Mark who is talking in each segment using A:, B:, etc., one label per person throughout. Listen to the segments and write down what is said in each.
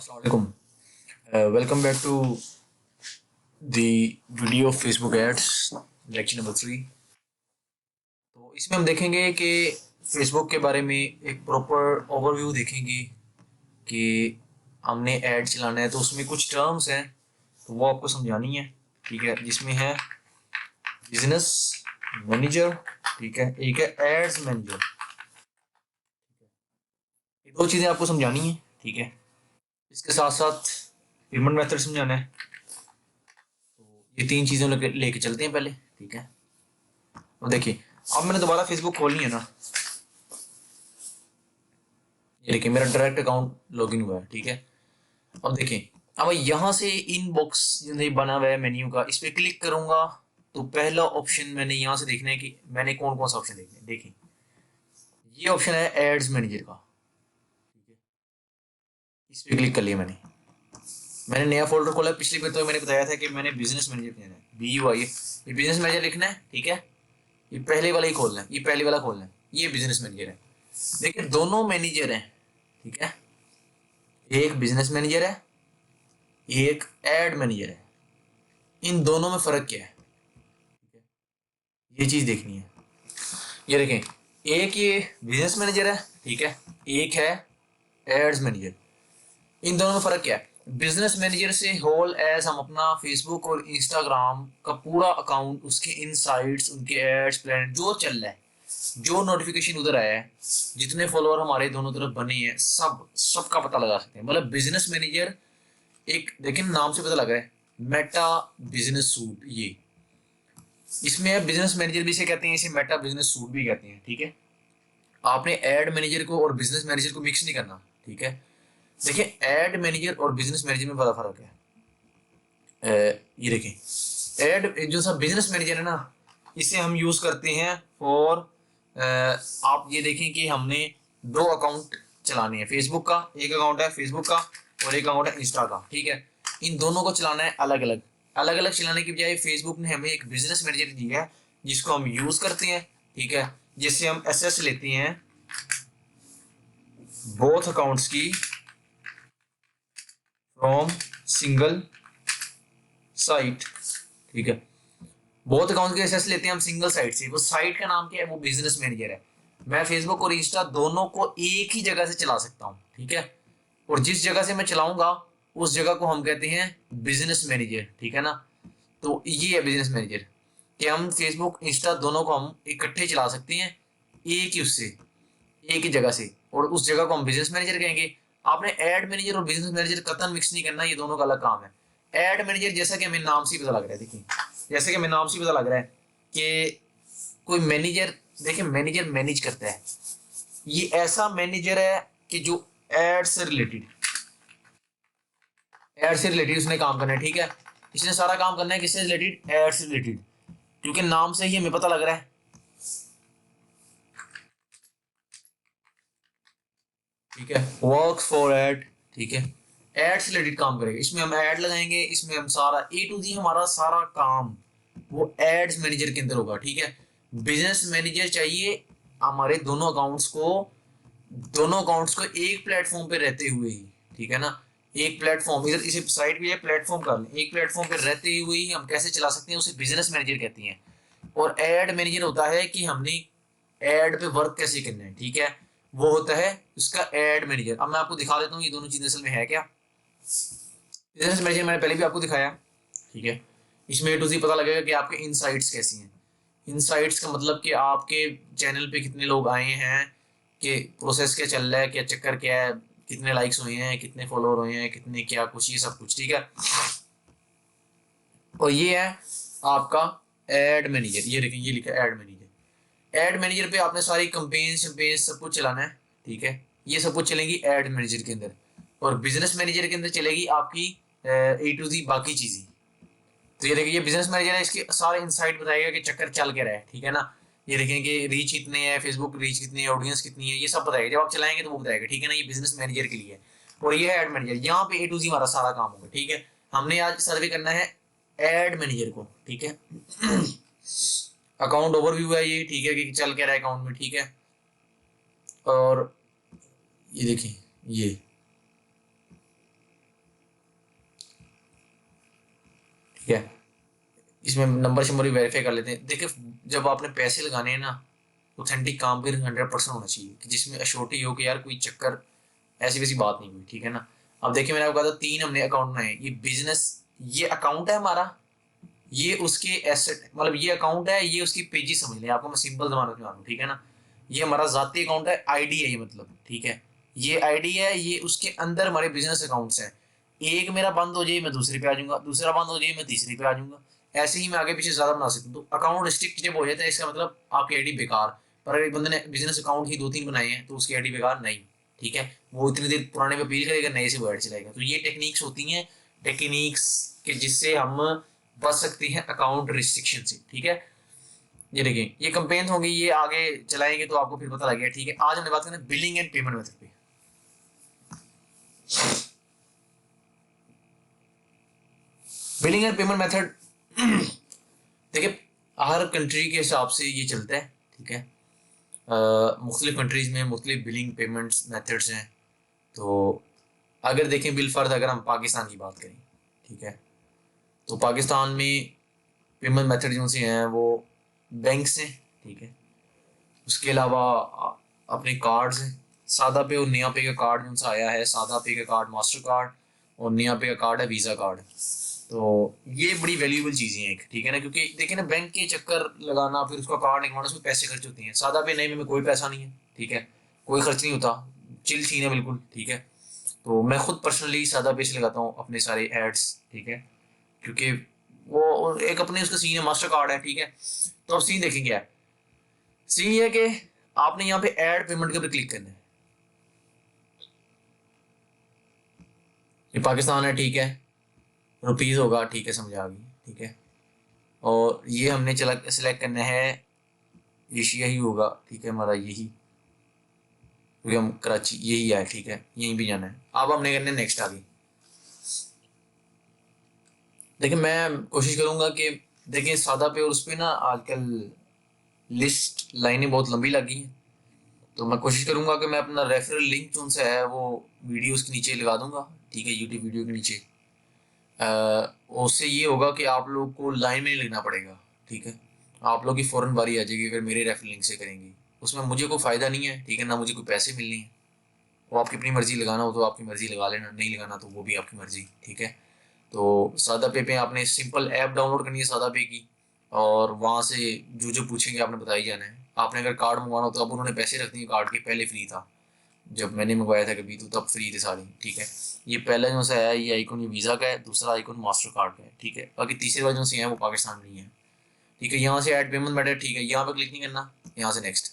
A: Assalamualaikum. Welcome back to the video of Facebook ads lecture number 3। तो इसमें हम देखेंगे कि फेसबुक के बारे में एक प्रॉपर ओवरव्यू देखेंगे कि हमने ऐड चलाना है तो उसमें कुछ टर्म्स हैं तो वो आपको समझानी है। ठीक है, जिसमें है बिजनेस मैनेजर, ठीक है, एक है एड्स मैनेजर। ये दो चीज़ें आपको समझानी है। ठीक है, इसके साथ साथ पेमेंट मेथड समझाना है। तो ये तीन चीज़ें लेके चलते हैं पहले। ठीक है, और देखिए अब मैंने दोबारा फेसबुक खोलनी है ना, ये देखिए मेरा डायरेक्ट अकाउंट लॉगिन हुआ है। ठीक है, अब देखिए अब यहाँ से इनबॉक्स जो बना हुआ है मेन्यू का, इस पर क्लिक करूंगा तो पहला ऑप्शन मैंने यहाँ से देखना है कि मैंने कौन कौन सा ऑप्शन देखना है। देखिए ये ऑप्शन है एड्स मैनेजर का। ठीक है, इस पर क्लिक कर लिया मैंने नया फोल्डर खोला। पिछली बार तो मैंने बताया था कि मैंने बिजनेस मैनेजर लिखना है, BUI, ये बिजनेस मैनेजर लिखना है। ठीक है, ये पहले वाला ही खोलना है, ये पहले वाला खोलना है, ये बिजनेस मैनेजर है। देखिए दोनों मैनेजर हैं। ठीक है, एक बिजनेस मैनेजर है, एक एड मैनेजर है। इन दोनों में फर्क क्या है, ये चीज देखनी है। ये देखें, एक ये बिजनेस मैनेजर है, ठीक है, एक है एड्स मैनेजर। इन दोनों में फर्क क्या है? बिजनेस मैनेजर से होल एज हम अपना फेसबुक और इंस्टाग्राम का पूरा अकाउंट, उसके इनसाइट्स, उनके एड्स, प्लान जो चल रहा है, जो नोटिफिकेशन उधर आया है, जितने फॉलोअर हमारे दोनों तरफ बने हैं, सबका पता लगा सकते हैं। मतलब बिजनेस मैनेजर एक, देखिए नाम से पता लग रहा है, मेटा बिजनेस सूट। ये इसमें है बिजनेस मैनेजर भी इसे कहते हैं, इसे मेटा बिजनेस सूट भी कहते हैं। ठीक है, आपने एड मैनेजर को और बिजनेस मैनेजर को मिक्स नहीं करना। ठीक है, देखिए एड मैनेजर और बिजनेस मैनेजर में बड़ा फर्क है। ये देखें, एड जो सा बिजनेस मैनेजर है ना, इसे हम यूज करते हैं और आप ये देखें कि हमने दो अकाउंट चलाने हैं। फेसबुक का एक अकाउंट है, फेसबुक का, और एक अकाउंट है इंस्टा का। ठीक है, इन दोनों को चलाना है अलग अलग। अलग अलग चलाने की बजाय फेसबुक ने हमें एक बिजनेस मैनेजर दिया है जिसको हम यूज करते हैं। ठीक है, जिससे हम एसेस लेते हैं बोथ अकाउंट्स की फ्रॉम सिंगल साइट। ठीक है, बहुत अकाउंट के एसेस लेते हैं हम सिंगल साइट से। वो साइट का नाम क्या है? वो बिजनेस मैनेजर है। मैं फेसबुक और इंस्टा दोनों को एक ही जगह से चला सकता हूँ। ठीक है, और जिस जगह से मैं चलाऊंगा उस जगह को हम कहते हैं बिजनेस मैनेजर। ठीक है ना, तो ये है बिजनेस मैनेजर कि हम फेसबुक इंस्टा दोनों को हम इकट्ठे चला सकते हैं, एक ही उससे, एक ही जगह से, और उस जगह को हम बिजनेस मैनेजर कहेंगे। आपने एड मैनेजर और बिजनेस मैनेजर कतन मिक्स नहीं करना, ये दोनों का अलग काम है। एड मैनेजर जैसा कि हमें नाम से पता लग रहा है, देखिए जैसे कि हमें नाम से पता लग रहा है कि कोई मैनेजर, देखिए मैनेजर मैनेज करता है। ये ऐसा मैनेजर है कि जो एड से रिलेटेड, एड से रिलेटेड उसने काम करना है। ठीक है, इसने सारा काम करना है किससे रिलेटेड? एड से रिलेटेड, क्योंकि नाम से ही हमें पता लग रहा है। ठीक है, वर्क फॉर एड। ठीक है, एड से रिलेटेड काम करेगा, इसमें हम एड लगाएंगे, इसमें हम सारा A to Z हमारा सारा काम वो एड्स मैनेजर के अंदर होगा। ठीक है, बिजनेस मैनेजर चाहिए हमारे दोनों अकाउंट्स को एक प्लेटफॉर्म पे रहते हुए ही। ठीक है ना, एक प्लेटफॉर्म, इधर इसे साइट भी है, प्लेटफॉर्म कर लें, एक प्लेटफॉर्म पे रहते हुए ही हम कैसे चला सकते हैं, उसे बिजनेस मैनेजर कहते हैं। और एड मैनेजर होता है कि हमने एड पे वर्क कैसे करना है। ठीक है, वो होता है उसका एड मैनेजर। अब मैं आपको दिखा देता हूँ ये दोनों चीजें असल में है क्या। बिजनेस मैनेजर मैंने पहले भी आपको दिखाया। ठीक है, इसमें A to Z पता लगेगा कि आपके इनसाइट्स कैसी हैं। इनसाइट्स का मतलब कि आपके चैनल पे कितने लोग आए हैं, कि प्रोसेस क्या चल रहा है, क्या चक्कर क्या है, कितने लाइक्स हुए हैं, कितने फॉलोअर हुए हैं, कितने क्या कुछ, ये सब कुछ। ठीक है, और ये है आपका एड मैनेजर। ये देखें, ये लिखा है एड मैनेजर। एड मैनेजर पे आपने सारी कंपेन शम्पेन सब कुछ चलाना है। ठीक है, ये सब कुछ चलेंगी एड मैनेजर के अंदर, और बिजनेस मैनेजर के अंदर चलेगी आपकी A to Z बाकी चीजें। तो ये देखिए, ये बिजनेस मैनेजर है, इसके सारे इंसाइट बताएगा कि चक्कर चल के रहा है। ठीक है ना, ये देखें कि रीच कितने है, फेसबुक रीच कितनी है, ऑडियंस कितनी है, ये सब बताएगा। जब आप चलाएंगे तो वो बताएगा। ठीक है ना, ये बिजनेस मैनेजर के लिए है। और ये है एड मैनेजर, यहाँ पे A to Z हमारा सारा काम होगा। ठीक है, हमने आज सर्वे करना है एड मैनेजर को। ठीक है, अकाउंट ओवरव्यू है ये। ठीक है, कि चल क्या रहा है अकाउंट में। ठीक है, और ये देखें, ये ठीक है, इसमें नंबर शंबर भी वेरीफाई कर लेते हैं। देखिए जब आपने पैसे लगाने हैं ना, ऑथेंटिक काम भी 100% होना चाहिए कि जिसमें अश्योरिटी हो कि यार कोई चक्कर ऐसी वैसी बात नहीं हुई, ठीक है ना। अब देखिए मैंने आपको कहा था 3 हमने अकाउंट बनाए, ये बिजनेस, ये अकाउंट है हमारा, ये उसके एसेट, मतलब ये अकाउंट है, ये उसकी पेजी समझ लें, आपको मैं सिंपल जमाना में मानूँ, ठीक है ना। ये हमारा जाती अकाउंट है, आईडी है ये, मतलब ठीक है, ये आईडी है, ये उसके अंदर हमारे बिजनेस अकाउंट्स हैं। एक मेरा बंद हो जाए मैं दूसरे पे आ जाऊंगा, दूसरा बंद हो जाए मैं तीसरे पे आ जाऊंगा, ऐसे ही मैं आगे पीछे ज्यादा बना सकता हूँ। तो अकाउंट रिस्ट्रिक्ट जब हो जाता है इसका मतलब आपकी आईडी बेकार। पर अगर एक बंदे ने बिजनेस अकाउंट ही 2-3 बनाए हैं तो उसकी आईडी बेकार नहीं, ठीक है। वो इतनी देर पुराने पे अपील करेगा, नए से वो ऐड चलाएगा। तो ये टेक्निक्स होती हैं, टेक्निक्स के जिससे हम बच सकते हैं अकाउंट रिस्ट्रिक्शन से, ठीक है। ये देखिए ये कंपेन होंगी, ये आगे चलाएंगे तो आपको फिर पता लग गया, ठीक है। आज हमने बात करना बिलिंग एंड पेमेंट मेथड पे। बिलिंग एंड पेमेंट मेथड देखिए हर कंट्री के हिसाब से ये चलता है, ठीक है। मुख्तलिफ कंट्रीज में मुख्तलिफ बिलिंग पेमेंट्स मेथड्स हैं। तो अगर देखें बिल फर्ज अगर हम पाकिस्तान की बात करें, ठीक है, तो पाकिस्तान में पेमेंट मेथड जो से हैं वो बैंक से, ठीक है। उसके अलावा अपने कार्ड्स हैं, सादा पे और नया पे का कार्ड जो सा आया है, सादा पे का कार्ड मास्टर कार्ड और नया पे का कार्ड है वीज़ा कार्ड। तो ये बड़ी वैल्यूएबल चीज़ें हैं एक, ठीक है ना, क्योंकि देखिए ना बैंक के चक्कर लगाना फिर उसका कार्ड निकलवाना उसमें पैसे खर्च होते हैं। सादा पे नए में कोई पैसा नहीं है, ठीक है, कोई खर्च नहीं होता, चिल सीन है बिल्कुल, ठीक है। तो मैं खुद पर्सनली सादा पे से लगाता हूँ अपने सारे एड्स, ठीक है, क्योंकि वो एक अपने उसका सीन है, मास्टर कार्ड है, ठीक है। तो अब सीन देखेंगे क्या है, सीन ये है कि आपने यहाँ पे ऐड पेमेंट के ऊपर क्लिक करना है। ये पाकिस्तान है, ठीक है, रुपीज़ होगा, ठीक है, समझ आ गई, ठीक है। और ये हमने चला सेलेक्ट करना है, एशिया ही होगा, ठीक है, हमारा यही, क्योंकि हम कराची यही है, ठीक है, यहीं भी जाना है। अब हमने करना है नेक्स्ट आगे। देखिए मैं कोशिश करूंगा कि देखिए सादा पे और उस पर ना आजकल लिस्ट लाइनें बहुत लंबी लगी हैं। तो मैं कोशिश करूंगा कि मैं अपना रेफरल लिंक जो सा है वो वीडियोस के नीचे लगा दूंगा, ठीक है, यूट्यूब वीडियो के नीचे। उससे ये होगा कि आप लोग को लाइन में नहीं लगना पड़ेगा, ठीक है। आप लोग की फ़ौरन बारी आ जाएगी अगर मेरे रेफरल लिंक से करेंगे। उसमें मुझे कोई फ़ायदा नहीं है, ठीक है, ना मुझे कोई पैसे मिलने हैं। वो आपकी अपनी मर्ज़ी, लगाना हो तो आपकी मर्ज़ी लगा लेना, नहीं लगाना तो वो भी आपकी मर्ज़ी, ठीक है। तो सादा पे आपने सिंपल ऐप डाउनलोड करनी है सादा पे की, और वहाँ से जो जो पूछेंगे आपने बताई जाना है। आपने अगर कार्ड मंगवाना हो तो अब उन्होंने पैसे रख दिए कार्ड के, पहले फ्री था जब मैंने मंगवाया था कभी, तो तब फ्री थे सारी, ठीक है। ये पहला जो सा है ये आइकन ये वीज़ा का है, दूसरा आइकन मास्टर कार्ड का है, ठीक है। बाकी तीसरे वाले जो से हैं वो पाकिस्तान में ही है, ठीक है। यहाँ से ऐड पेमेंट मेथड, ठीक है, यहाँ पे क्लिक नहीं करना, यहाँ से नेक्स्ट।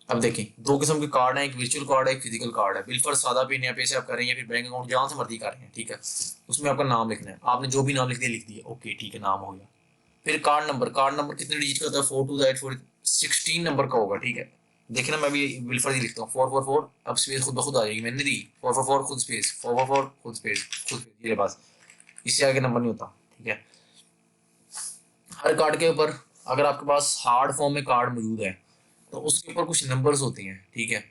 A: अब देखें दो किस्म के कार्ड हैं, एक वर्चुअल कार्ड है, एक फिजिकल कार्ड है। बिल फर्ज सादा पे नया पे से आप कर रहे हैं या फिर बैंक अकाउंट जहाँ से मर्जी कर रहे हैं, ठीक है। उसमें आपका नाम लिखना है, आपने जो भी नाम लिख दिया, ओके, ठीक है, नाम हो गया। फिर कार्ड नंबर, कार्ड नंबर कितने डिजिट का होता है, 428 नंबर का होगा, ठीक है। देखिए ना मैं भी बिल फर्ज लिखता हूँ 444, अब स्पेस खुद ब खुद आ जाएगी, मैंने दी 444 खुद स्पेस 444 खुद स्पेस खुद स्पेस, ये पास, इससे आगे नंबर नहीं होता, ठीक है। हर कार्ड के ऊपर अगर आपके पास हार्ड फॉर्म में कार्ड मौजूद है तो उसके ऊपर कुछ नंबर्स होते हैं, ठीक है,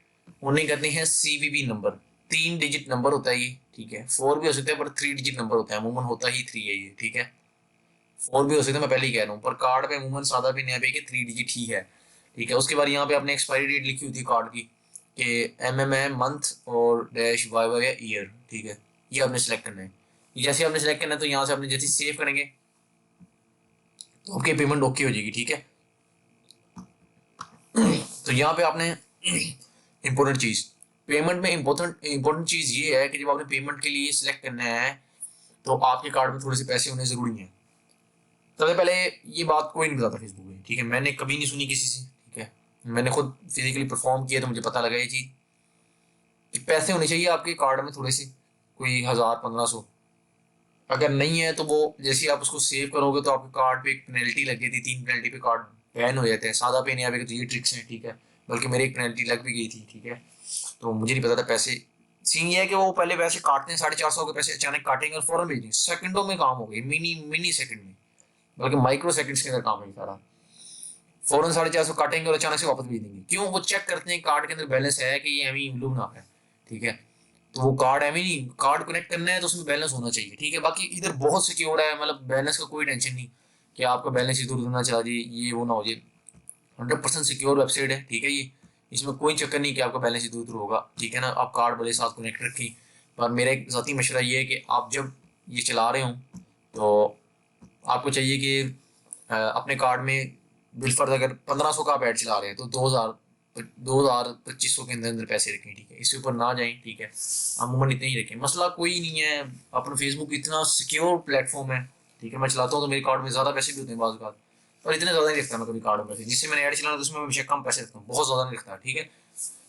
A: उन्हें कहते हैं सीवीवी नंबर। 3 डिजिट नंबर होता है ये, ठीक है, 4 भी हो सकता है पर 3 डिजिट नंबर होता है, अमूमन होता ही 3 है ये, ठीक है। 4 भी हो सकता है, मैं पहले ही कह रहा हूँ, पर कार्ड पे अमूमन सादा भी नया पे कि 3 डिजिट ही है, ठीक है। उसके बाद यहाँ पे आपने एक्सपायरी डेट लिखी होती है कार्ड की, कि एम मंथ और डैश वाई है ईयर, ठीक है। ये आपने सेलेक्ट करना है। जैसे आपने सेलेक्ट करना है तो यहाँ से आपने जैसे सेव करेंगे तो आपकी पेमेंट ओके हो जाएगी, ठीक है। तो यहाँ पे आपने इम्पोर्टेंट चीज़, पेमेंट में इम्पोर्टेंट चीज़ ये है कि जब आपने पेमेंट के लिए सिलेक्ट करना है तो आपके कार्ड में थोड़े से पैसे होने ज़रूरी हैं। सबसे पहले ये बात कोई नहीं बताता फेसबुक में, ठीक है, मैंने कभी नहीं सुनी किसी से, ठीक है। मैंने खुद फिजिकली परफॉर्म किया तो मुझे पता लगा ये चीज़ कि पैसे होने चाहिए आपके कार्ड में थोड़े से, कोई 1000-1500। अगर नहीं है तो वो जैसे आप उसको सेव करोगे तो आपके कार्ड पे एक पेनल्टी लग गई थी, 3 पेनल्टी पे कार्ड बैन हो जाते हैं। सादा पे नहीं आएगा तो ये ट्रिक्स हैं, ठीक है। बल्कि मेरी एक पेनल्टी लग भी गई थी, ठीक है। तो मुझे नहीं पता था पैसे, सीन ये है कि वो पहले पैसे काटते हैं, 450 के पैसे अचानक काटेंगे और फौरन भेज देंगे, सेकंडों में काम हो गई, मिनी मिनी सेकंड में, बल्कि माइक्रो सेकंड्स के अंदर काम है सारा। फौरन 450 काटेंगे और अचानक से वापस भेज देंगे। क्यों? वो चेक करते हैं कार्ड के अंदर बैलेंस है कि ये हमें ब्लू ना है, ठीक है। तो वो कार्ड है भी नहीं, कार्ड कनेक्ट करना है तो उसमें बैलेंस होना चाहिए, ठीक है। बाकी इधर बहुत सिक्योर है, मतलब बैलेंस का कोई टेंशन नहीं कि आपका बैलेंस इधर उधर ना चला जाए, ये वो ना हो जाए। 100% सिक्योर वेबसाइट है, ठीक है। ये इसमें कोई चक्कर नहीं कि आपका बैलेंस इधर उधर होगा, ठीक है ना। आप कार्ड वाले साथ कनेक्ट रखें। पर मेरा एक ज़ाती मशवरा ये है कि आप जब ये चला रहे हो तो आपको चाहिए कि अपने कार्ड में बिलफर्ज अगर 1500 का आप ऐड चला रहे हैं तो 2000 2500 के अंदर अंदर पैसे रखें, ठीक है। इससे ऊपर ना जाएं, ठीक है। अमूमन इतने ही रखें, मसला कोई नहीं है। अपना फेसबुक इतना सिक्योर प्लेटफॉर्म है, ठीक है। मैं चलाता हूँ तो मेरे कार्ड में ज़्यादा पैसे भी होते हैं बाज़ बात, और इतने ज़्यादा नहीं रखता मैं कभी कार्ड में पैसे। जिससे मैंने ऐड चलाना तो उसमें मैं हमेशा कम पैसे रखता हूँ, बहुत ज़्यादा नहीं रखता, ठीक है।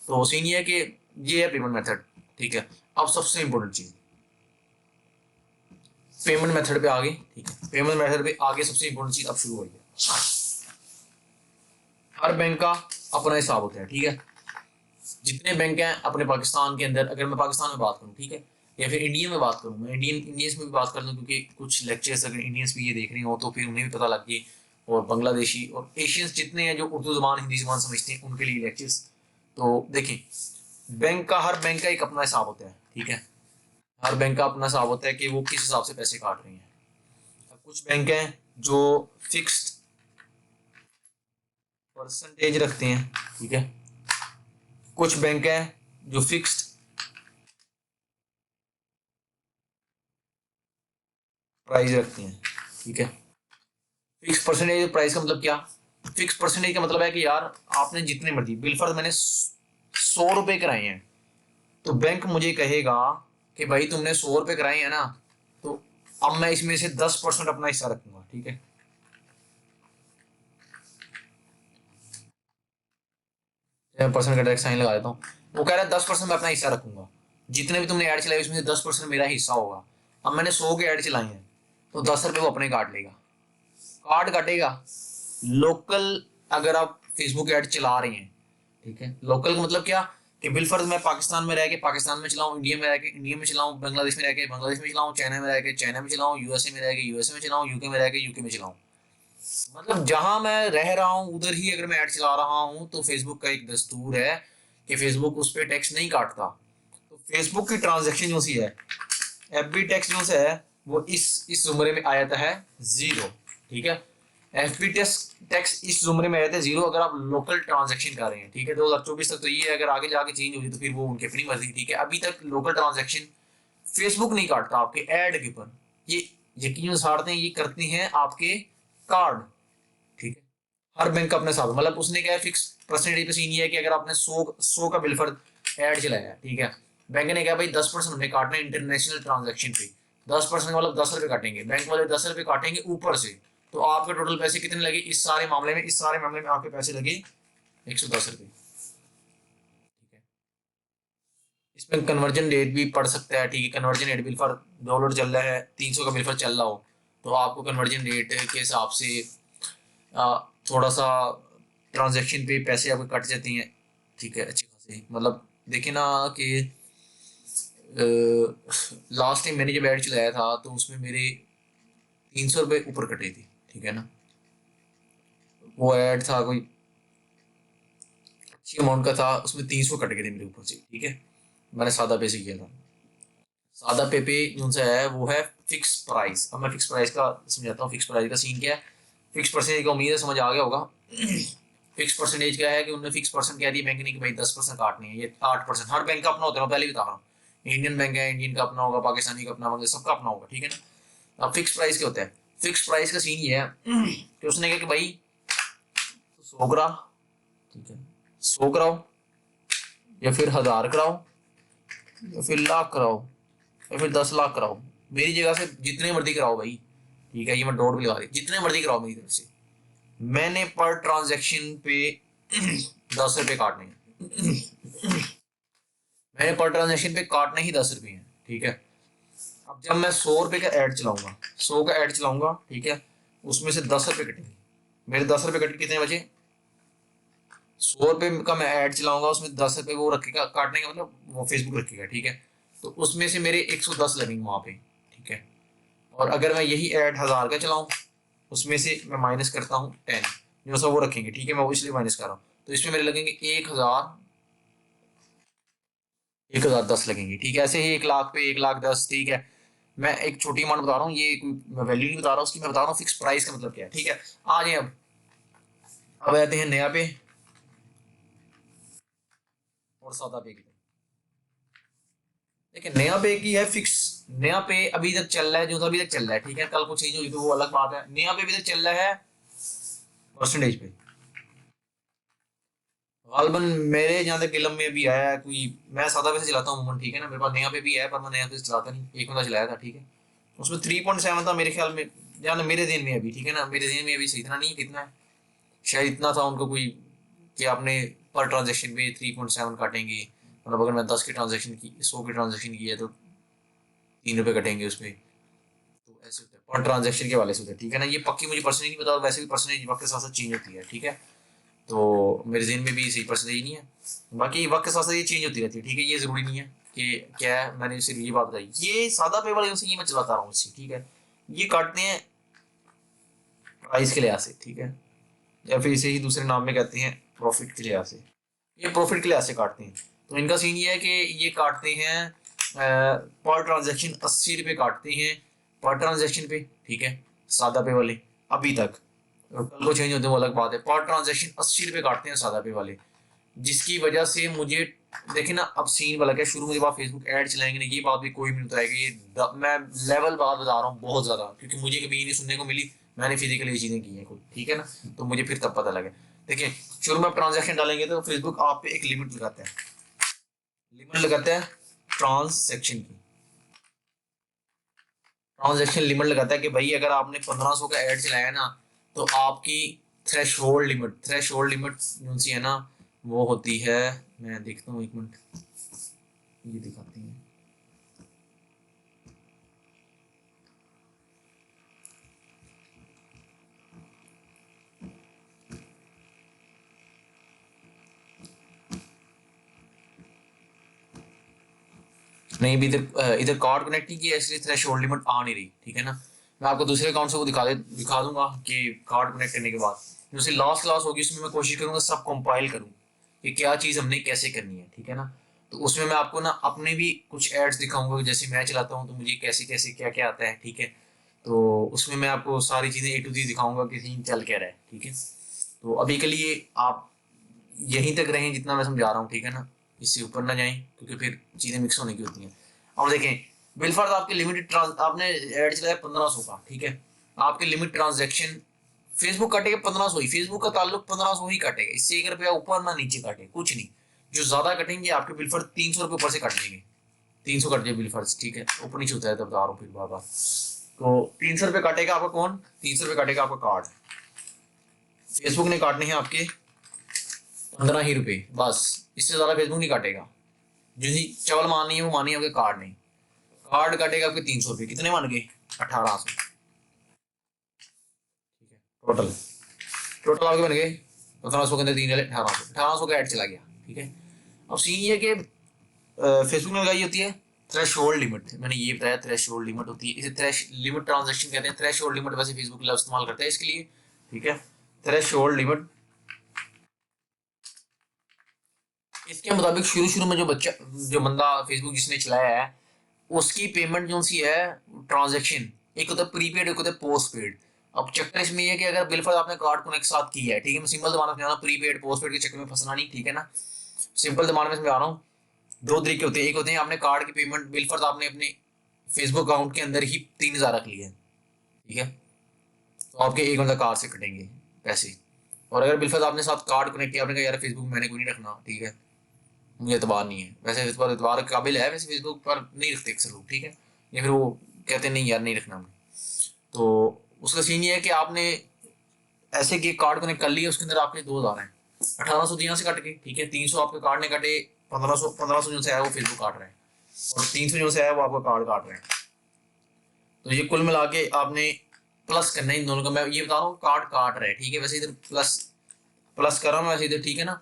A: तो सीन ये है कि ये है पेमेंट मेथड, ठीक है। अब सबसे इंपॉर्टेंट चीज़ पेमेंट मेथड पे आगे, ठीक है। पेमेंट मेथड पे आगे सबसे इंपॉर्टेंट चीज़ अब शुरू हो रही है। हर बैंक का अपना हिसाब होता है, ठीक है। जितने बैंक हैं अपने पाकिस्तान के अंदर, अगर मैं पाकिस्तान में बात करूँ, ठीक है, या फिर इंडिया में बात करूँ, मैं इंडियंस में भी बात कर लूँ, क्योंकि कुछ लेक्चर्स अगर इंडियंस भी ये देख रहे हो तो फिर उन्हें भी पता लग गई। और बांग्लादेशी और एशियंस जितने हैं जो उर्दू जबान हिंदी जबान समझते हैं उनके लिए लेक्चर्स। तो देखिए, हर बैंक का एक अपना हिसाब होता है, ठीक है। हर बैंक का अपना हिसाब होता है कि वो किस हिसाब से पैसे काट रही हैं। अब कुछ बैंक हैं जो फिक्स्ड परसेंटेज रखते हैं, ठीक है। कुछ बैंक हैं जो फिक्स्ड प्राइस रखते हैं, ठीक है। फिक्स परसेंटेज प्राइस का मतलब क्या? फिक्स परसेंटेज का मतलब है कि यार आपने जितने मर्जी बिलफर्ज मैंने 100 रुपए कराए हैं, तो बैंक मुझे कहेगा कि भाई तुमने 100 रुपए कराए हैं ना, तो अब मैं इसमें से 10% अपना हिस्सा रखूंगा, ठीक है। 10% का डायरेक्ट साइन लगा देता हूँ। वो कह रहा है 10% मैं अपना हिस्सा रखूंगा, जितने भी तुमने ऐड चलाए उसमें से 10% मेरा हिस्सा होगा। अब मैंने 100 के ऐड चलाए हैं तो 10 रुपए वो अपने काट लेगा। कार्ड काटेगा लोकल। अगर आप फेसबुक ऐड चला रहे हैं, ठीक है, लोकल का मतलब क्या कि बिलफर्ज मैं पाकिस्तान में रह के पाकिस्तान में चलाऊं, इंडिया में रह के इंडिया में चलाऊं, बांग्लादेश में रह के बांग्लादेश में चलाऊं, चाइना में रह के चाइना में चलाऊं, यूएसए में रह के यूएसए में चलाऊं, यूके में रह के यूके में चलाऊं। मतलब जहां मैं रह रहा हूं उधर ही अगर मैं ऐड चला रहा हूं तो फेसबुक का एक दस्तूर है कि फेसबुक उस पर टैक्स नहीं काटता। तो फेसबुक की ट्रांजेक्शन जो सी है, एफबी टैक्स जो से है वो इस जुमरे में आ जाता है जीरो, ठीक है। एफबी टैक्स इस जुमरे में आया था जीरो अगर आप लोकल ट्रांजैक्शन कर रहे हैं, ठीक है। 2024 तक तो ये है, अगर आगे जाके चेंज होगी तो फिर वो उनकी अपनी मर्जी, ठीक है। अभी तक लोकल ट्रांजैक्शन फेसबुक नहीं काटता आपके ऐड के ऊपर। ये यकीन सारते हैं, ये करते हैं आपके कार्ड, ठीक है। हर बैंक का अपना हिसाब है, मतलब उसने क्या है फिक्स परसेंटेज पे सीन ये है कि अगर आपने 100 का बिल फर्ज ऐड चलाया है, ठीक है, बैंक ने कहा भाई 10% हमें काटना है इंटरनेशनल ट्रांजेक्शन पे। 10% मतलब 10 रुपए काटेंगे, बैंक वाले 10 रुपए काटेंगे ऊपर से। तो आपके टोटल पैसे कितने लगे इस सारे मामले में आपके पैसे लगे 110 रुपए, ठीक है। इसमें कन्वर्जन रेट भी पड़ सकता है, ठीक है। Conversion rate bill for dollar चल रहा है, 300 का बिल फॉर चल रहा हो तो आपको कन्वर्जन रेट के हिसाब से थोड़ा सा ट्रांजेक्शन पे पैसे आपके कट जाते हैं, ठीक है, अच्छे खासे। मतलब देखिए ना कि लास्ट टाइम मैंने जब ऐड चलाया था तो उसमें मेरे 300 रुपये ऊपर कटे थे, ठीक है ना। वो ऐड था कोई अच्छी अमाउंट का था, उसमें 300 कट गए थे मेरे ऊपर से, ठीक है। मैंने सादा पे से किया था। सादा पे जो सा है वो है फिक्स प्राइस। अब मैं फिक्स प्राइस का समझाता हूँ। फिक्स प्राइस का सीन क्या है, फिक्स परसेंटेज का उम्मीद है समझ आ गया होगा। फिक्स परसेंटेज क्या है कि उन्होंने फिक्स परसेंट कह दिया बैंक ने कि भाई 10% काटनी है, ये 8%। हर बैंक का अपना होता है, मैं पहले भी बता रहा हूँ। इंडियन बैंक है, इंडियन का अपना होगा, पाकिस्तानी का अपना होगा, सबका अपना होगा, ठीक है ना। अब फिक्स प्राइस क्या होता है? फिक्स प्राइस का सीन ये है कि उसने कहा कि भाई 100 करा, ठीक है, 100 कराओ या फिर 1000 कराओ या फिर लाख कराओ या फिर 10 लाख कराओ। मेरी जगह से जितने मर्जी कराओ भाई, ठीक है। ये मैं डॉट भी लगा दी, जितने मर्जी कराओ मेरी तरफ से। मैंने पर ट्रांजेक्शन पे 10 रुपए काटने हैं। मैंने पर ट्रांजेक्शन पे काटने ही 10 रुपए हैं, ठीक है। अब जब मैं 100 रुपए का ऐड चलाऊंगा, 100 का ऐड चलाऊंगा, ठीक है, उसमें से 10 रुपए कटेंगे। मेरे 10 रुपए कट कितने बचे? 100 रुपए का मैं ऐड चलाऊंगा, उसमें 10 रुपए वो रखेगा काटने का, मतलब वो फेसबुक रखेगा, ठीक है। तो उसमें से मेरे 110 लगेंगे वहां पे, ठीक है। और अगर मैं यही ऐड 1000 का चलाऊं, उसमें से मैं माइनस करता हूँ 10, जो सा वो रखेंगे, ठीक है। मैं वो इसलिए माइनस कर रहा हूँ। तो इसमें मेरे लगेंगे 1000 1010 लगेंगे, ठीक है। ऐसे ही 1 लाख पे 1 लाख 10, ठीक है। मैं एक छोटी अमाउंट बता रहा हूँ, ये कोई वैल्यू नहीं बता रहा उसकी, मैं बता रहा हूँ फिक्स प्राइस का मतलब क्या है, ठीक है। आ जाए अब आते हैं नया पे और सादा पे की तरफ। देखिए नया पे की है फिक्स। नया पे अभी तक चल रहा है, जो अभी तक चल रहा है, ठीक है। कल को चेंज होगी तो वो अलग बात है। नया पे अभी तक चल रहा है परसेंटेज पे। गालबन मेरे जहाँ तक इलम में भी आया है कोई, मैं सादा पे से चलाता हूँ अमूमन, ठीक है ना। मेरे पास नया पे भी है पर मैं नया पे से चलाता नहीं, एक बंदा चलाया था, ठीक है। उसमें 3.7 था मेरे ख्याल में, जहाँ तक मेरे दिन में अभी, ठीक है ना। मेरे दिन में अभी से इतना नहीं, कितना है शायद इतना था उनको कोई, कि आपने पर ट्रांजेक्शन पे 3.7 काटेंगे। मतलब अगर मैं 10 की ट्रांजेक्शन की, 100 की ट्रांजेक्शन की है तो 3 रुपये कटेंगे उसमें। तो ऐसे होता है पर ट्रांजेक्शन के वाले से होता है, ठीक है ना। ये पक्की मुझे परसेंटेज नहीं पता, वैसे भी परसेंटेज वक्त के साथ साथ चेंज होती है, ठीक है। तो मेरे जहन में भी सही परसेंटेज नहीं है। बाकी वक्त के साथ साथ ये चेंज होती रहती है, ठीक है। ये जरूरी नहीं है कि क्या है, मैंने सिर्फ ये बात बताई। ये सादा पे वाले से ये मैं चलाता रहा हूँ इससे, ठीक है। ये काटते हैं प्राइस के लिहाज से, ठीक है। या फिर इसे ही दूसरे नाम में कहते हैं प्रॉफिट के लिहाज से। ये प्रॉफिट के लिहाज से काटते हैं। तो इनका सीन ये है कि ये काटते हैं पर ट्रांजेक्शन 80 रुपये काटते हैं पर ट्रांजेक्शन पे, ठीक है। सादा पे वाले अभी तक, कल को चेंज होते हैं वो अलग बात है। पर ट्रांजेक्शन 80 रुपये काटते हैं सादा पे वाले, जिसकी वजह से मुझे देखिए ना, अब सीन वाला क्या, शुरू में जब आप फेसबुक ऐड चलाएंगे ना, ये बात भी कोई भी नहीं बताएगा। ये मैं लेवल बात बता रहा हूँ बहुत ज्यादा, क्योंकि मुझे कभी ये नहीं सुनने को मिली। मैंने फिजिकली ये चीजें की हैं खुद, ठीक है ना। तो मुझे फिर तब पता लगे। देखिए शुरू में आप ट्रांजेक्शन डालेंगे तो फेसबुक आप पे एक लिमिट लगाता है, लिमिट लगाता है ट्रांजेक्शन की। ट्रांजेक्शन लिमिट लगाता है कि भाई अगर आपने 1500 का ऐड चलाया ना, तो आपकी थ्रेश होल्ड लिमिट जो सी है ना, वो होती है, मैं देखता हूँ 1 मिनट, ये दिखाती है। नहीं भी इधर इधर कार्ड कनेक्ट नहीं किया, इसलिए थ्रेश होल्ड लिमिट आ नहीं रही, ठीक है ना। मैं आपको दूसरे अकाउंट से वो दिखा दूंगा कि कार्ड कनेक्ट करने के बाद जैसे लास्ट क्लास होगी, उसमें मैं कोशिश करूंगा सब कंपाइल करूँ कि क्या चीज़ हमने कैसे करनी है, ठीक है ना। तो उसमें मैं आपको ना अपने भी कुछ एड्स दिखाऊंगा, जैसे मैं चलाता हूँ तो मुझे कैसे कैसे क्या क्या आता है, ठीक है। तो उसमें मैं आपको सारी चीज़ें A to Z दिखाऊंगा कि सीन चल क्या रहा है, ठीक है। तो अभी के लिए आप यहीं तक रहें जितना मैं समझा रहा हूँ, ठीक है ना। इससे ऊपर ना जाएं क्योंकि फिर चीज़ें मिक्स होने की होती हैं। अब देखें, बिलफर्ज आपके लिमिटेड ट्रांस आपने ऐड चलाया 1500 का, ठीक है। आपके लिमिट ट्रांजेक्शन फेसबुक काटेगा 1500 ही, फेसबुक का ताल्लुक 1500 ही काटेगा, इससे 1 रुपया ऊपर ना नीचे काटे, कुछ नहीं। जो ज्यादा कटेंगे आपके बिलफर्ज 300 रुपये ऊपर से काट देंगे। 300 कट जाए बिलफर्ज, ठीक है। ऊपर नीचे होता है तब बता रहा हूँ फिर बार बार। तो 300 रुपये काटेगा आपका कौन, 300 रुपये काटेगा आपका कार्ड। फेसबुक ने काटने हैं आपके 15 ही रुपये बस, इससे ज्यादा फेसबुक नहीं काटेगा। जिस चावल मारनी है वो मानी है, आपके कार्ड नहीं। कार्ड काटेगा आपके 300 रुपये, कितने बन गए 1800, ठीक है। टोटल टोटल आपके बन गए 1500 के अंदर 3 1800 का ऐड चला गया, ठीक है। अब सीन ये है कि फेसबुक ने लगाई होती है थ्रेश होल्ड लिमिट, मैंने ये बताया थ्रेश होल्ड लिमिट होती है, इसे थ्रेश लिमिट ट्रांजेक्शन कहते हैं। थ्रेश होल्ड लिमिट वैसे फेसबुक इस्तेमाल करता है इसके लिए, ठीक है। थ्रेश होल्ड लिमिट, इसके मुताबिक शुरू शुरू में जो बंदा फेसबुक जिसने चलाया है, उसकी पेमेंट जो सी है ट्रांजेक्शन, एक होता है प्रीपेड, एक होता है पोस्ट पेड। अब चक्कर इसमें ये है कि अगर बिलफर्ज आपने कार्ड को एक साथ किया है, ठीक है। मैं सिंपल जमाना समझा, प्रीपेड पोस्ट पेड के चक्कर में फंसना नहीं, ठीक है ना। सिंपल जमाने में समझा रहा हूँ। दो तरीके होते हैं, एक होते हैं आपने कार्ड की पेमेंट बिलफर्ज आपने अपने फेसबुक अकाउंट के अंदर ही 3000 रख लिए, ठीक है। तो आपके एक घंटा कार्ड से कटेंगे पैसे। और अगर बिलफर्ज आपने साथ कार्ड कनेक्ट किया, आपने कहा यार फेसबुक मैंने कोई नहीं रखना, ठीक है, मुझे एतबार नहीं है। वैसे इस पर एतबार के काबिल है, वैसे फेसबुक पर नहीं रखते अक्सर लोग, ठीक है। या फिर वो कहते नहीं यार नहीं रखना हमें। तो उसका सीन ये है कि आपने ऐसे कि कार्ड कनेक्ट कर लिया, उसके अंदर आपके 2000 हैं, 1800 यहाँ से कट के, ठीक है। 300 आपके कार्ड ने कटे, 1500 जो से आया वो फेसबुक काट रहे हैं, और 300 जो से आया वो आपका कार्ड काट रहे हैं। तो ये कुल मिला के आपने प्लस करना है इन दोनों का। मैं ये बता रहा हूँ कार्ड काट रहे हैं, ठीक है। वैसे इधर प्लस प्लस कर रहा हूँ वैसे इधर, ठीक है ना।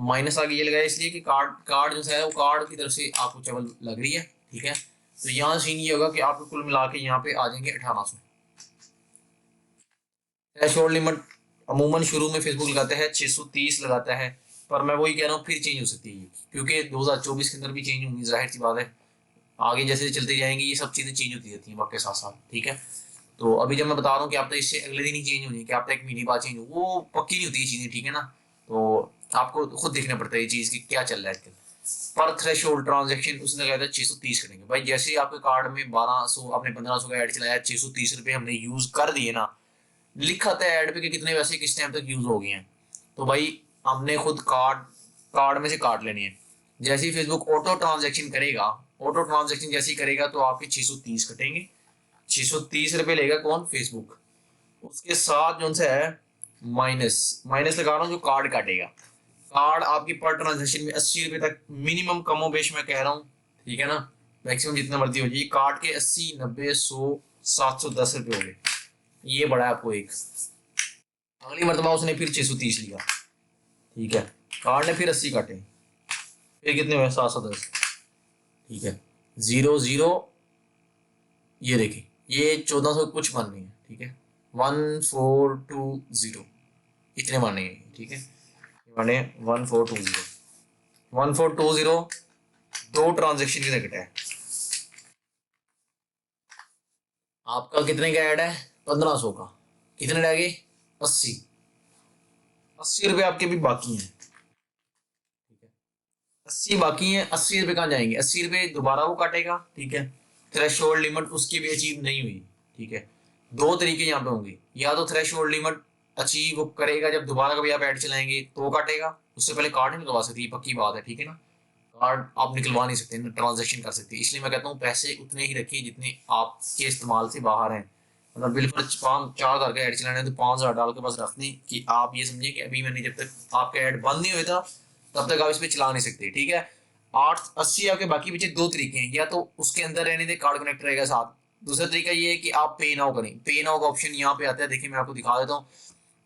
A: माइनस आगे ये लगाया इसलिए कि कार्ड कार्ड जो है वो कार्ड की तरफ से आपको चवल लग रही है, ठीक है। तो यहाँ सीन ये होगा कि आपको कुल मिला के यहाँ पे आ जाएंगे 1800। थ्रेशोल्ड लिमिट अमूमन शुरू में फेसबुक लगाता है 630 लगाता है, पर मैं वही कह रहा हूँ फिर चेंज हो सकती है, क्योंकि 2024 के अंदर भी चेंज होंगी, जाहिर सी बात है। आगे जैसे चलते जाएंगे ये सब चीज़ें चेंज होती रहती हैं वक्त के साथ साथ, ठीक है। तो अभी जब मैं बता रहा हूँ कि आप तो इससे अगले दिन ही चेंज होनी है, कि आप तो एक महीने बाद चेंज हो, वो पक्की नहीं होती ये चीज़ें, ठीक है ना। तो आपको खुद देखना पड़ता है ये चीज़ की क्या चल रहा है आजकल। पर थ्रेश होल्ड ट्रांजेक्शन उसने कहा था 630 करेंगे भाई। जैसे ही आपके कार्ड में 1200 आपने 1500 का ऐड चलाया, 630 रुपये हमने यूज कर दिए ना, लिखा था ऐड पे कि कितने पैसे किस टाइम तक यूज हो गए हैं, तो भाई हमने खुद कार्ड कार्ड में से काट लेनी है। जैसे ही फेसबुक ऑटो ट्रांजेक्शन करेगा, ऑटो ट्रांजेक्शन जैसे ही करेगा तो आपके 630 कटेंगे। 630 रुपये लेगा कौन, फेसबुक। उसके साथ जो है माइनस माइनस लगा रहा हूँ, जो कार्ड काटेगा। कार्ड आपकी पर ट्रांजेक्शन में 80 रुपये तक मिनिमम कमो बेश मैं कह रहा हूँ, ठीक है ना। मैक्सिमम जितना मर्जी हो जाए, कार्ड के 80, 90, 100, 710 रुपये हो गए। ये बड़ा है आपको एक। अगली मरतबा उसने फिर 630 लिया, ठीक है। कार्ड ने फिर 80 काटे, फिर कितने हुए, 710, ठीक है। 0 0, ये देखिए ये 1400 कुछ बन रही है, ठीक है। 1420 इतने माने हैं, ठीक है। माने 1420 दो ट्रांजेक्शन की टिकट है। आपका कितने का ऐड है, 1500 का। कितने रह गए, 80। 80 रुपये आपके भी बाकी हैं, 80 बाकी हैं। 80 रुपये कहाँ जाएंगे, 80 रुपये दोबारा वो काटेगा, ठीक है। थ्रेश होल्ड लिमिट उसकी भी अचीव नहीं हुई, ठीक है। दो तरीके यहाँ पे होंगे, या तो थ्रेश होल्ड लिमिट अचीव करेगा जब दोबारा कभी आप ऐड चलाएंगे तो काटेगा, उससे पहले कार्ड नहीं निकलवा सकती, पक्की बात है, ठीक है ना। कार्ड आप निकलवा नहीं सकते, ट्रांजेक्शन कर सकते, इसलिए मैं कहता हूँ पैसे उतने ही रखिए जितने आपके इस्तेमाल से बाहर हैं। मतलब बिल्कुल 4 हज़ार का ऐड चलाना है तो 5,000 डाल के बस रख दें, कि आप ये समझें कि अभी मैंने, जब तक आपका ऐड बंद नहीं हुआ था तब तक आप इस पर चला नहीं सकते, ठीक है। 880 आपके बाकी बचे। दो तरीके हैं, या तो उसके अंदर रहने दे, कार्ड कनेक्ट रहेगा साथ। दूसरा तरीका ये है कि आप पे नाउ करें। पे नाउ का ऑप्शन यहाँ पे आता है, देखिए मैं आपको दिखा देता हूँ।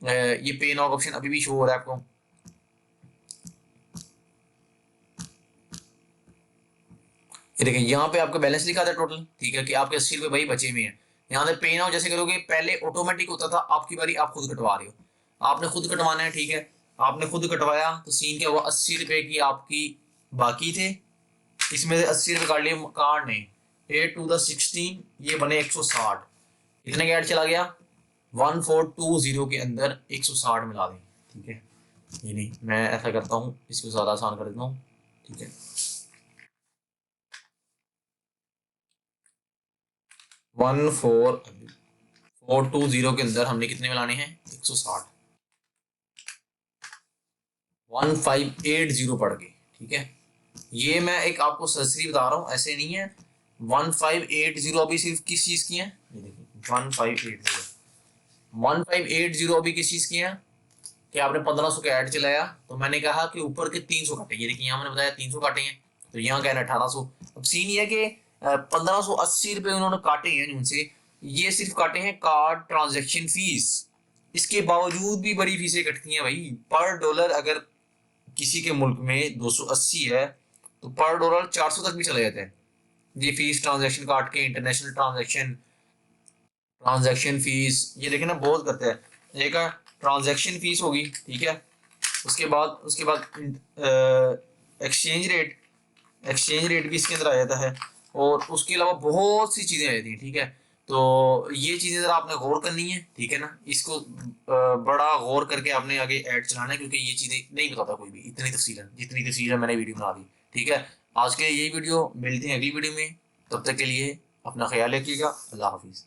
A: ये पे नाउ का ऑप्शन अभी भी शो हो रहा है आपको, ये देखिए यहाँ पे आपका बैलेंस लिखा था टोटल, ठीक है, कि आपके 80 रुपये भाई बचे हुए हैं। यहाँ से पे नाउ जैसे करोगे, पहले ऑटोमेटिक होता था, आपकी बारी आप खुद कटवा रहे हो, आपने खुद कटवाना है, ठीक है। आपने खुद कटवाया तो सीन क्या हुआ, 80 रुपये की आपकी बाकी थे, इसमें से 80 रुपये काट लिए कार्ड ने, 8 to the 16 ये बने 160। इतने का ऐड चला गया, 1420 के अंदर 160 मिला दें, ठीक है। ये नहीं, मैं ऐसा करता हूँ, इसको ज़्यादा आसान कर देता हूँ, ठीक है। 1420 के अंदर हमने कितने मिलाने हैं, 160। 1580 पड़ गए, ठीक है। ये मैं एक आपको सरसरी बता रहा हूँ, ऐसे नहीं है। 1580 अभी सिर्फ किस चीज की है, ये देखिए 1580 अभी किस चीज की है, कि आपने 1500 का ऐड चलाया, तो मैंने कहा कि ऊपर के 300 काटे, ये देखिए यहाँ मैंने बताया 300 काटे हैं, तो यहाँ क्या है 1800। अब सीन ये है कि 1580 रुपये उन्होंने काटे हैं उनसे, ये सिर्फ काटे हैं कार्ड ट्रांजेक्शन फीस। इसके बावजूद भी बड़ी फीसें कटती हैं भाई। पर डॉलर अगर किसी के मुल्क में 280 है, तो पर डॉलर 400 तक भी चले जाते हैं। ये फीस ट्रांजेक्शन काट के, इंटरनेशनल ट्रांजेक्शन, ट्रांजेक्शन फीस, ये देखें ना बहुत करते हैं। एक ट्रांजेक्शन फीस होगी, ठीक है। उसके बाद एक्सचेंज रेट, एक्सचेंज रेट भी इसके अंदर आ जाता है, और उसके अलावा बहुत सी चीज़ें आ जाती हैं, ठीक है। तो ये चीज़ें ज़रा आपने गौर करनी है, ठीक है ना। इसको बड़ा गौर करके आपने आगे ऐड चलाना है, क्योंकि ये चीज़ें नहीं बताता कोई भी इतनी तफसीलन, जितनी तफसीलन मैंने वीडियो बना दी, ठीक है। आज के यही वीडियो, मिलते हैं अगली वीडियो में, तब तक के लिए अपना ख्याल रखिएगा। अल्लाह हाफिज़।